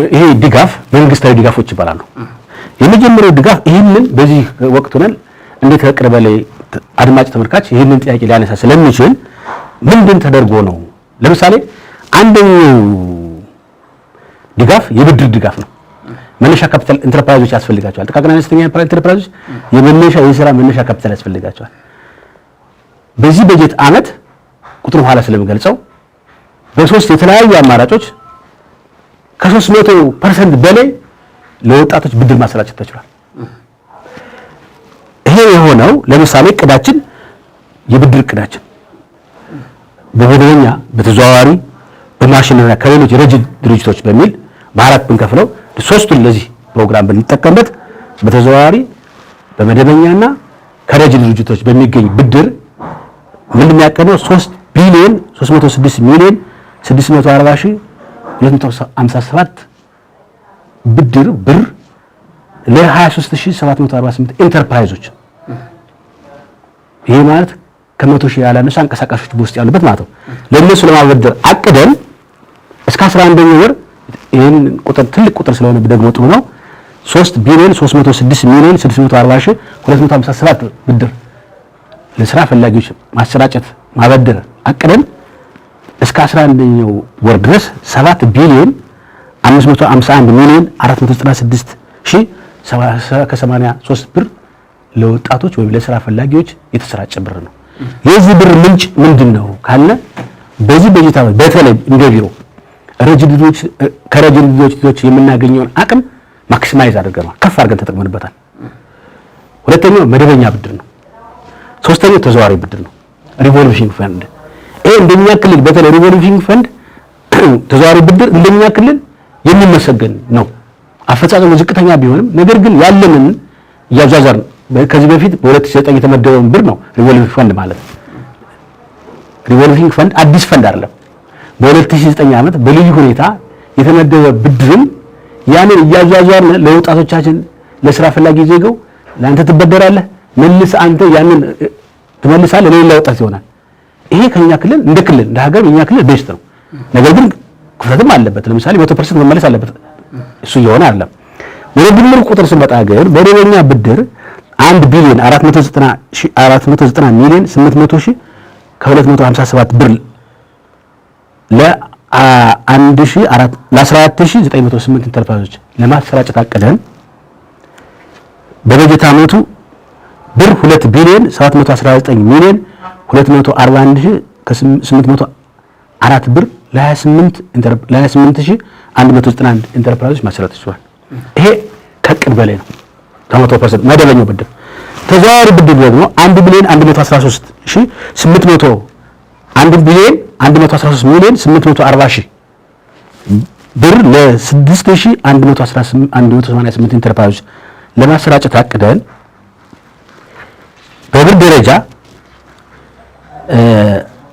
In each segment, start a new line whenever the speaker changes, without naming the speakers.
ይሄ ድጋፍ መንግስታዊ ድጋፎች ይባላሉ። የመጀመሪያው ድጋፍ ይህንን በዚህ ወቅት ሆነን እንዴት ከቅርብ ላይ አድማጭ ተመልካች ይህንን ጥያቄ ሊያነሳ ስለሚችል ምንድን ተደርጎ ነው? ለምሳሌ አንደኛው ድጋፍ የብድር ድጋፍ ነው። መነሻ ካፒታል ኢንተርፕራይዞች ያስፈልጋቸዋል። ጥቃቅንና አነስተኛ ኢንተርፕራይዞች የስራ መነሻ ካፒታል ያስፈልጋቸዋል። በዚህ በጀት ዓመት ቁጥሩ ኋላ ስለምገልጸው በሶስት የተለያዩ አማራጮች ከ300% በላይ ለወጣቶች ብድር ማሰራጨት ተችሏል። ይሄ የሆነው ለምሳሌ እቅዳችን የብድር እቅዳችን በመደበኛ በተዘዋዋሪ በማሽንና ከሌሎች ረጅ ድርጅቶች በሚል በአራት ብንከፍለው ሶስቱን ለዚህ ፕሮግራም ብንጠቀምበት በተዘዋዋሪ በመደበኛና ከረጅ ድርጅቶች በሚገኝ ብድር ምን የሚያቀነው 3 ቢሊዮን 306 ሚሊዮን 640 ሺህ 257 ብድር ብር ለ23748 ኢንተርፕራይዞች ይሄ ማለት ከመቶ ሺህ ያላነሱ አንቀሳቃሾች በውስጥ ያሉበት ማለት ነው። ለነሱ ለማበደር አቅደን እስከ 11ኛው ወር ይሄን ቁጥር ትልቅ ቁጥር ስለሆነ ደግሞ ጥሩ ነው 3 ቢሊዮን 306 ሚሊዮን 640 ሺህ 257 ብድር ለስራ ፈላጊዎች ማሰራጨት ማበደር አቅደን እስከ 11ኛው ወር ድረስ 7 ቢሊዮን 551 ሚሊዮን 496 ሺህ 83 ብር ለወጣቶች ወይም ለስራ ፈላጊዎች የተሰራጨ ብር ነው። የዚህ ብር ምንጭ ምንድነው ካለ በዚህ በጀት ዓመት በተለይ እንደ ቢሮ ከረጅ ድርጅቶች የምናገኘውን አቅም ማክሲማይዝ አድርገናል፣ ከፍ አድርገን ተጠቅመንበታል። ሁለተኛው መደበኛ ብድር ነው። ሶስተኛው ተዘዋዋሪ ብድር ነው፣ ሪቮልቪንግ ፈንድ። ይሄ እንደኛ ክልል በተለይ ሪቮልቪንግ ፈንድ ተዘዋዋሪ ብድር እንደኛ ክልል የሚመሰገን ነው። አፈጻጸሙ ዝቅተኛ ቢሆንም ነገር ግን ያለንን ያዛዛርን ከዚህ በፊት በ2009 የተመደበውን ብር ነው ሪቮልቪንግ ፈንድ ማለት። ሪቮልቪንግ ፈንድ አዲስ ፈንድ አይደለም። በ2009 ዓመት በልዩ ሁኔታ የተመደበ ብድርም ያንን እያዛዛርን ለወጣቶቻችን ለስራ ፈላጊ ዜጋው ለአንተ ትበደራለህ መልስ አንተ ያንን ትመልሳለህ ለሌላ ወጣት ይሆናል። ይሄ ከኛ ክልል እንደ ክልል እንደ ሀገር የኛ ክልል ቤስት ነው። ነገር ግን ክፍተትም አለበት። ለምሳሌ 100% መመለስ አለበት። እሱ ይሆነ አይደለም። ወደ ድምር ቁጥር ስመጣ ግን በመደበኛ ብድር 1 ቢሊዮን 490 ሚሊዮን 800 ሺህ ከ257 ብር ለ14908 ኢንተርፕራይዞች ለማሰራጨት አቅደን በበጀት ዓመቱ ብር 2 ቢሊዮን 719 ሚሊዮን 241 ሺህ ከ804 ብር ለ28191 ኢንተርፕራይዞች ማሰራት ይችላል። ይሄ ከቅድ በላይ ነው። 100% መደበኛው ብድር። ተዘዋዋሪ ብድር ደግሞ 1 ቢሊዮን 113 ሺህ 800 1 ቢሊዮን 113 ሚሊዮን 840 ሺህ ብር ለ6188 ኢንተርፕራይዞች ለማሰራጨት አቅደን በብር ደረጃ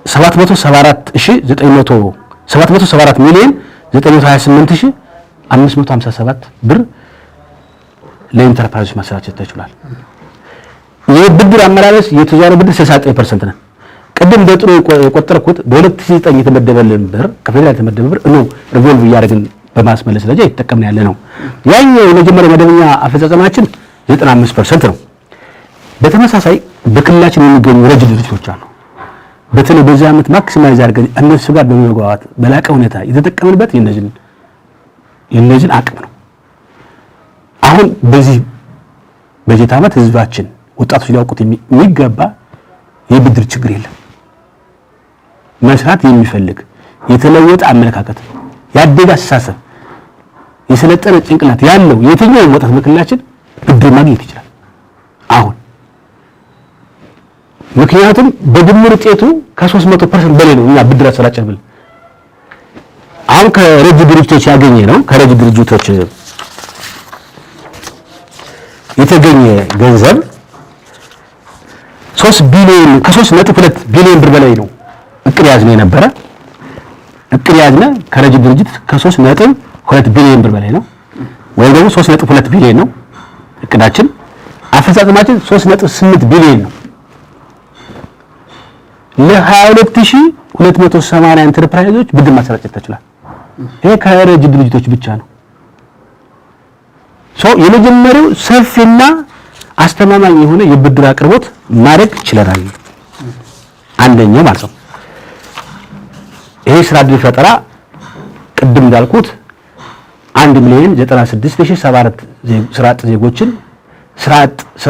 774 ሚሊዮን 928557 ብር ለኢንተርፕራይዞች ማሰራጨት ተችሏል። የብድር አመላለስ የተዘዋዋሪ ብድር 69% ነው። ቅድም በጥሩ የቆጠርኩት በ2009 የተመደበልን ብር ከፌደራል የተመደበ ብር ነው ሪቮልቭ እያደረግን በማስመለስ ደረጃ እየተጠቀምን ያለ ነው። ያኛው የመጀመሪያ መደበኛ አፈጻጸማችን 95% ነው። በተመሳሳይ በክልላችን የሚገኙ ረጅ ድርጅቶች አሉ። በተለይ በዚህ ዓመት ማክሲማይዝ አድርገን እነሱ ጋር በመግባባት በላቀ ሁኔታ የተጠቀምንበት የነዚህን አቅም ነው። አሁን በዚህ በጀት ዓመት ህዝባችን ወጣቶች ሊያውቁት የሚገባ የብድር ችግር የለም። መስራት የሚፈልግ የተለወጠ አመለካከት ያደገ አስተሳሰብ የሰለጠነ ጭንቅላት ያለው የትኛውም ወጣት በክልላችን ብድር ማግኘት ይችላል አሁን። ምክንያቱም በድምር ውጤቱ ከ300% በላይ ነው እኛ ብድር አሰራጨን ብል አሁን ከረጅ ድርጅቶች ያገኘ ነው። ከረጅ ድርጅቶች የተገኘ ገንዘብ 3 ቢሊዮን ከ3.2 ቢሊዮን ብር በላይ ነው። እቅድ ያዝነ የነበረ እቅድ ያዝነ ከረጅ ድርጅት ከ3.2 ቢሊዮን ብር በላይ ነው፣ ወይም ደግሞ 3.2 ቢሊዮን ነው እቅዳችን። አፈጻጸማችን 3.8 ቢሊዮን ነው። ለ22280 ኢንተርፕራይዞች ብድር ማሰራጨት ተችሏል። ይሄ ከረጅ ድርጅቶች ብቻ ነው። የመጀመሪያው ሰፊና አስተማማኝ የሆነ የብድር አቅርቦት ማድረግ ችለናል። አንደኛው ማለት ነው። ይሄ ስራ ዕድል ፈጠራ ቅድም እንዳልኩት 1,096,074 ስራ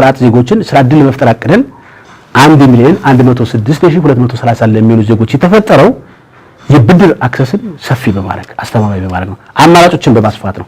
ዕጥ ዜጎችን ስራ ዕድል ለመፍጠር አቅደን 1,106,230 ለሚሆኑ ዜጎች የተፈጠረው የብድር አክሰስን ሰፊ በማድረግ አስተማማኝ በማድረግ ነው። አማራጮችን በማስፋት ነው።